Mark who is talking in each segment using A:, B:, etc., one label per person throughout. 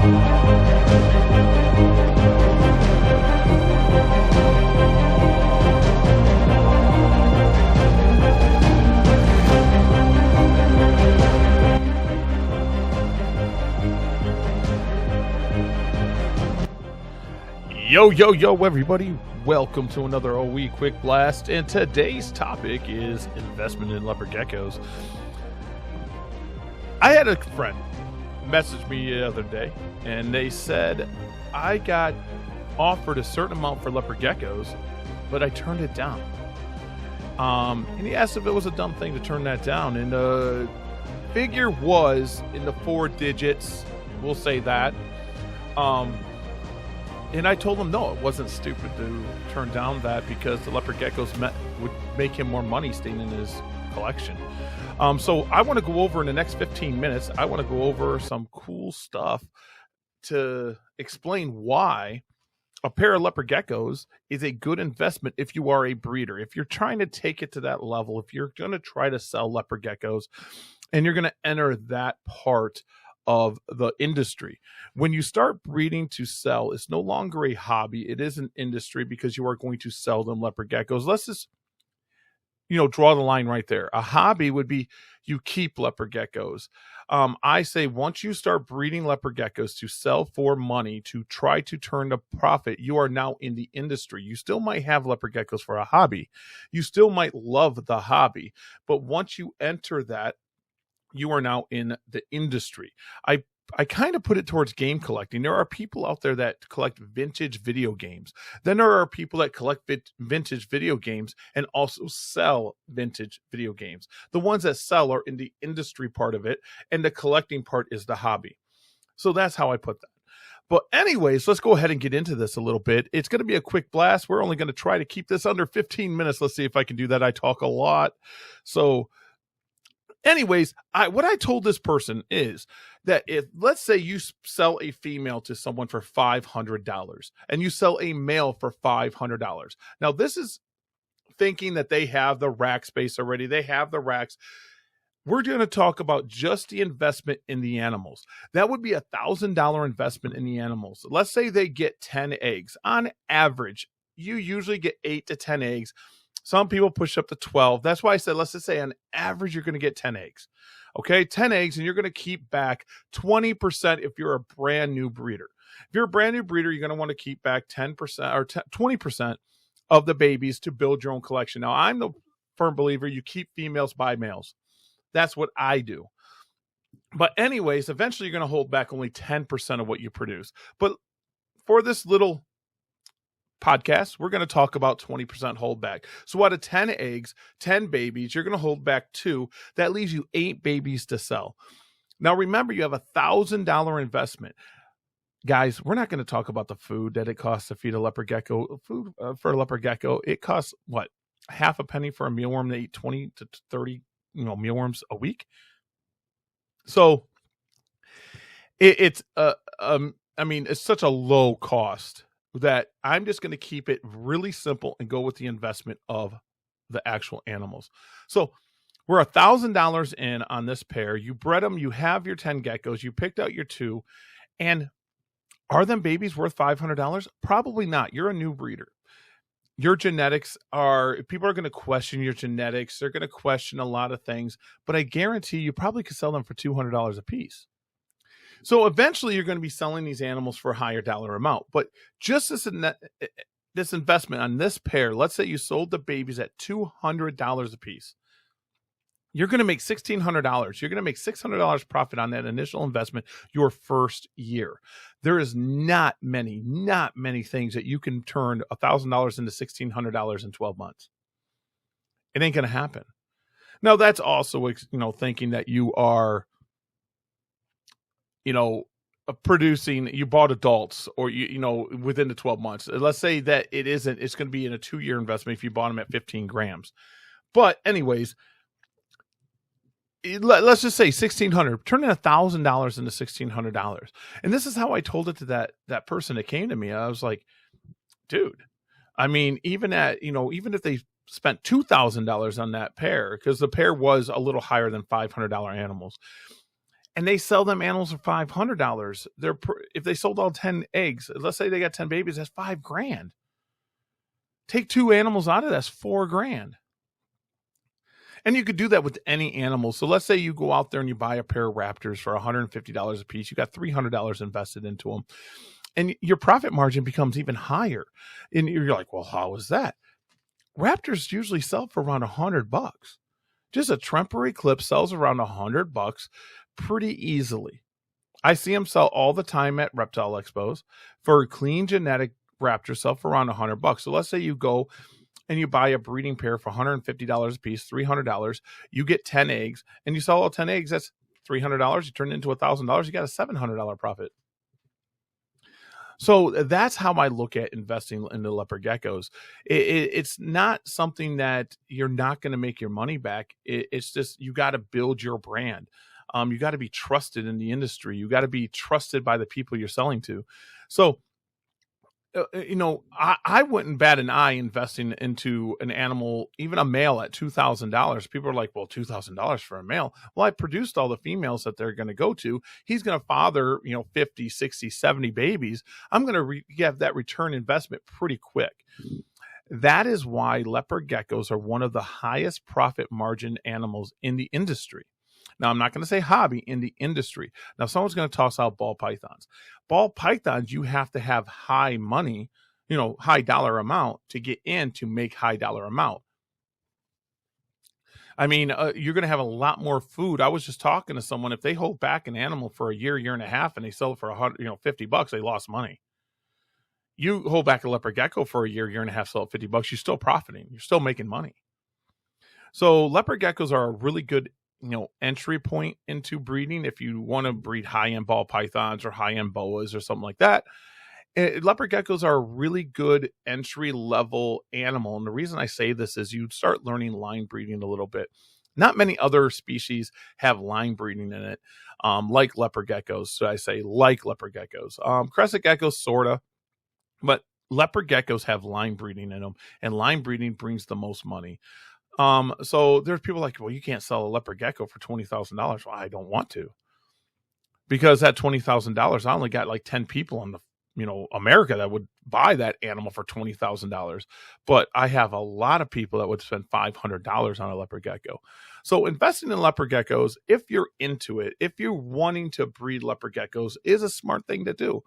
A: Yo, everybody. Welcome to another OE Quick Blast. And today's topic is investment in leopard geckos. I had a friend message me the other day, and they said, I got offered a certain amount for leopard geckos, but I turned it down. And he asked if it was a dumb thing to turn that down. And the figure was in the 4 digits. We'll say that. And I told him, no, it wasn't stupid to turn down that because the leopard geckos would make him more money staying in his collection. So I want to go over in the next 15 minutes, I want to go over some cool stuff to explain why a pair of leopard geckos is a good investment if you are a breeder. If you're trying to take it to that level, if you're going to try to sell leopard geckos and you're going to enter that part of the industry. When you start breeding to sell, it's no longer a hobby. It is an industry because you are going to sell them leopard geckos. Let's just, draw the line right there. A hobby would be you keep leopard geckos. I say once you start breeding leopard geckos to sell for money, to try to turn a profit, you are now in the industry. You still might have leopard geckos for a hobby. You still might love the hobby. But once you enter that, you are now in the industry. I kind of put it towards game collecting. There are people out there that collect vintage video games. Then there are people that collect vintage video games and also sell vintage video games. The ones that sell are in the industry part of it, and the collecting part is the hobby. So that's how I put that. But anyways, let's go ahead and get into this a little bit. It's going to be a quick blast. We're only going to try to keep this under 15 minutes. Let's see if I can do that. I talk a lot. So anyways, what I told this person is that if, let's say you sell a female to someone for $500 and you sell a male for $500. Now, this is thinking that they have the rack space already. They have the racks. We're going to talk about just the investment in the animals. That would be $1,000 investment in the animals. Let's say they get 10 eggs. On average, you usually get 8 to 10 eggs. Some people push up to 12. That's why I said, let's just say on average, you're going to get 10 eggs. Okay, 10 eggs, and you're going to keep back 20% if you're a brand new breeder. If you're a brand new breeder, you're going to want to keep back 10% or 20% of the babies to build your own collection. Now, I'm the firm believer you keep females by males. That's what I do. But anyways, eventually you're going to hold back only 10% of what you produce. But for this little podcast, we're going to talk about 20% holdback. So out of 10 eggs, 10 babies, you're going to hold back 2. That leaves you 8 babies to sell. Now, remember, you have $1,000 investment. Guys, we're not going to talk about the food that it costs to feed a leopard gecko. Food for a leopard gecko, it costs, what, half a penny for a mealworm to eat 20 to 30 mealworms a week? So it's such a low cost that I'm just going to keep it really simple and go with the investment of the actual animals. So we're $1,000 in on this pair. You bred them. You have your 10 geckos. You picked out your 2. And are them babies worth $500? Probably not. You're a new breeder. Your genetics people are going to question your genetics. They're going to question a lot of things. But I guarantee you probably could sell them for $200 a piece. So eventually you're going to be selling these animals for a higher dollar amount. But just this investment on this pair, let's say you sold the babies at $200 a piece. You're going to make $1,600. You're going to make $600 profit on that initial investment your first year. There is not many things that you can turn $1,000 into $1,600 in 12 months. It ain't going to happen. Now, that's also, thinking that you are producing, you bought adults or, within the 12 months. Let's say that it's going to be in a 2-year investment if you bought them at 15 grams. But anyways, let's just say $1,600, turning $1,000 into $1,600. And this is how I told it to that person that came to me. I was like, dude, I mean, even if they spent $2,000 on that pair, because the pair was a little higher than $500 animals, and they sell them animals for $500. If they sold all 10 eggs, let's say they got 10 babies, that's $5,000. Take 2 animals out of that's $4,000. And you could do that with any animal. So let's say you go out there and you buy a pair of raptors for $150 a piece. You got $300 invested into them, and your profit margin becomes even higher. And you're like, well, how is that? Raptors usually sell for around $100. Just a temporary clip sells around $100 pretty easily. I see them sell all the time at reptile expos for clean genetic raptors, sell for around $100. So let's say you go and you buy a breeding pair for $150 a piece, $300. You get 10 eggs, and you sell all 10 eggs. That's $300. You turn it into $1,000. You got a $700 profit. So that's how I look at investing in the leopard geckos. It's not something that you're not going to make your money back. It's just you got to build your brand. You got to be trusted in the industry. You got to be trusted by the people you're selling to. So, I wouldn't bat an eye investing into an animal, even a male, at $2,000. People are like, well, $2,000 for a male. Well, I produced all the females that they're going to go to. He's going to father, 50, 60, 70 babies. I'm going to get that return investment pretty quick. That is why leopard geckos are one of the highest profit margin animals in the industry. Now, I'm not going to say hobby, in the industry. Now, someone's going to toss out ball pythons. Ball pythons, you have to have high money, high dollar amount to get in to make high dollar amount. I mean, you're going to have a lot more food. I was just talking to someone. If they hold back an animal for a year and a half, and they sell it for $50, they lost money. You hold back a leopard gecko for a year and a half, sell it $50, you're still profiting. You're still making money. So leopard geckos are a really good entry point into breeding. If you want to breed high-end ball pythons or high-end boas or something like that, leopard geckos are a really good entry-level animal. And the reason I say this is you start learning line breeding a little bit. Not many other species have line breeding in it, like leopard geckos. So I say like leopard geckos. Crescent geckos, sorta, but leopard geckos have line breeding in them, and line breeding brings the most money. So there's people like, well, you can't sell a leopard gecko for $20,000. Well, I don't want to, because that $20,000, I only got like 10 people in America that would buy that animal for $20,000. But I have a lot of people that would spend $500 on a leopard gecko. So investing in leopard geckos, if you're into it, if you're wanting to breed leopard geckos, is a smart thing to do.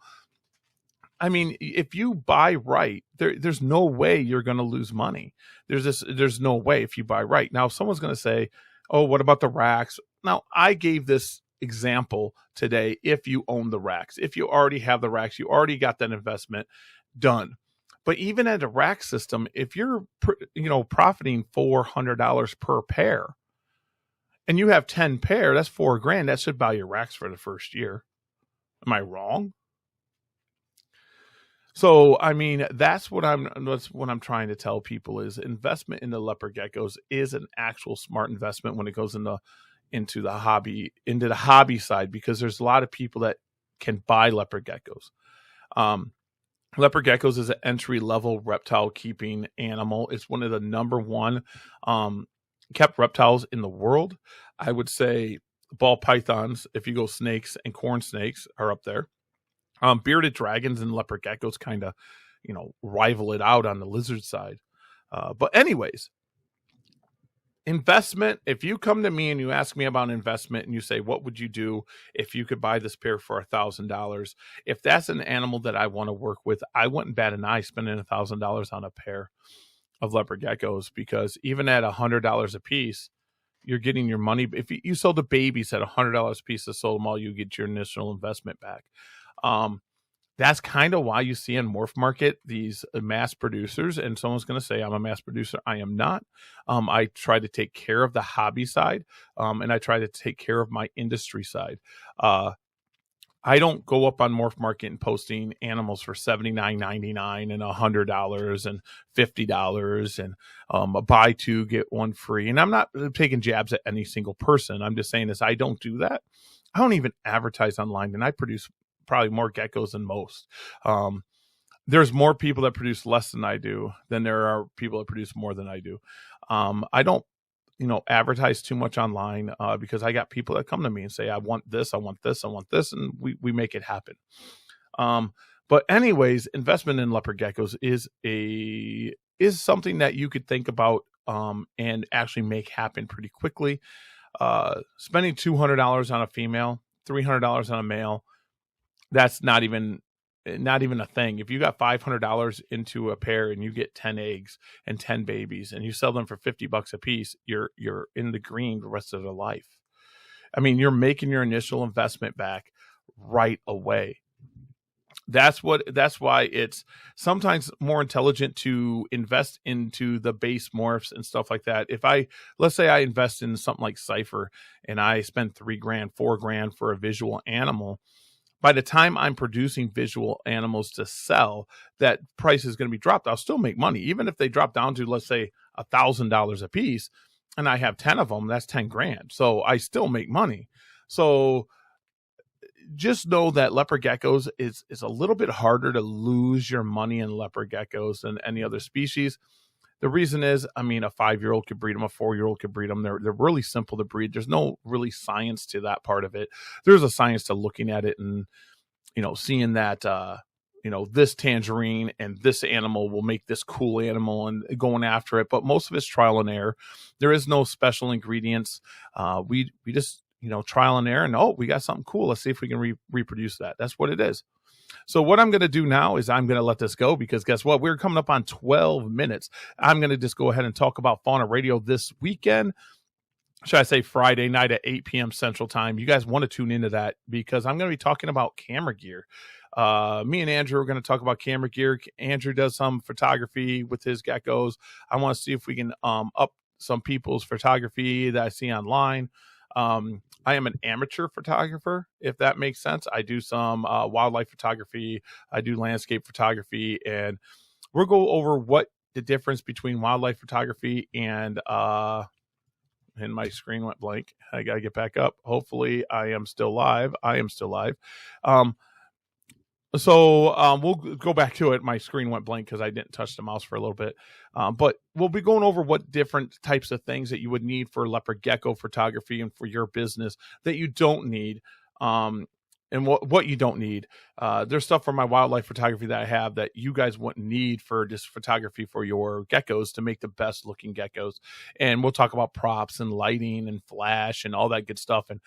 A: I mean, if you buy right, there's no way you're going to lose money. There's no way if you buy right. Now, someone's going to say, oh, what about the racks? Now, I gave this example today. If you own the racks, if you already have the racks, you already got that investment done. But even at a rack system, if you're, profiting $400 per pair, and you have 10 pair, that's $4,000. That should buy your racks for the first year. Am I wrong? So, I mean, that's what I'm trying to tell people is investment in the leopard geckos is an actual smart investment when it goes into the hobby side, because there's a lot of people that can buy leopard geckos. Leopard geckos is an entry-level reptile keeping animal. It's one of the number one kept reptiles in the world. I would say ball pythons, if you go snakes and corn snakes, are up there. Bearded dragons and leopard geckos kind of, rival it out on the lizard side. But anyways, investment, if you come to me and you ask me about investment and you say, what would you do if you could buy this pair for $1,000? If that's an animal that I want to work with, I wouldn't bat an eye spending $1,000 on a pair of leopard geckos, because even at $100 a piece, you're getting your money. If you sold the babies at $100 a piece, to sold them all, you get your initial investment back. That's kind of why you see in Morph Market these mass producers, and someone's going to say I'm a mass producer. I am not. I try to take care of the hobby side, and I try to take care of my industry side. I don't go up on Morph Market and posting animals for $79.99 and $100 and $50 and a buy two get one free. And I'm not taking jabs at any single person. I'm just saying this. I don't do that. I don't even advertise online, and I produce probably more geckos than most. There's more people that produce less than I do than there are people that produce more than I do. I don't advertise too much online, because I got people that come to me and say, I want this, I want this, I want this, and we make it happen. But anyways, investment in leopard geckos is something that you could think about, and actually make happen pretty quickly. Spending $200 on a female, $300 on a male, that's not even a thing. If you got $500 into a pair and you get 10 eggs and 10 babies and you sell them for $50 a piece, you're in the green the rest of their life. I mean, you're making your initial investment back right away. That's why it's sometimes more intelligent to invest into the base morphs and stuff like that. Let's say I invest in something like Cypher and I spend $3,000, $4,000 for a visual animal. By the time I'm producing visual animals to sell, that price is going to be dropped. I'll still make money. Even if they drop down to, let's say, $1,000 a piece and I have 10 of them, that's $10,000. So I still make money. So just know that leopard geckos is a little bit harder to lose your money in leopard geckos than any other species. The reason is, I mean, a 5-year-old could breed them, a 4-year-old could breed them. They're really simple to breed. There's no really science to that part of it. There's a science to looking at it and, seeing that, this tangerine and this animal will make this cool animal and going after it. But most of it's trial and error. There is no special ingredients. We just, trial and error, and we got something cool. Let's see if we can reproduce that. That's what it is. So what I'm going to do now is I'm going to let this go, because guess what? We're coming up on 12 minutes. I'm going to just go ahead and talk about Fauna Radio this weekend. Should I say Friday night at 8 p.m. Central Time. You guys want to tune into that, because I'm going to be talking about camera gear. Me and Andrew are going to talk about camera gear. Andrew does some photography with his geckos. I want to see if we can up some people's photography that I see online. I am an amateur photographer, if that makes sense. I do some wildlife photography. I do landscape photography, and we'll go over what the difference between wildlife photography and my screen went blank. I got to get back up. Hopefully I am still live. I am still live. So we'll go back to it. My screen went blank because I didn't touch the mouse for a little bit. But we'll be going over what different types of things that you would need for leopard gecko photography and for your business that you don't need, and what you don't need. There's stuff for my wildlife photography that I have that you guys wouldn't need for just photography for your geckos to make the best looking geckos. And we'll talk about props and lighting and flash and all that good stuff, and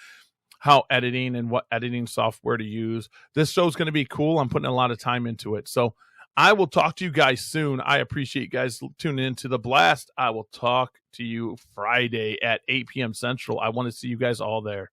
A: how editing and what editing software to use. This show's going to be cool. I'm putting a lot of time into it. So I will talk to you guys soon. I appreciate you guys tuning into The Blast. I will talk to you Friday at 8 p.m. Central. I want to see you guys all there.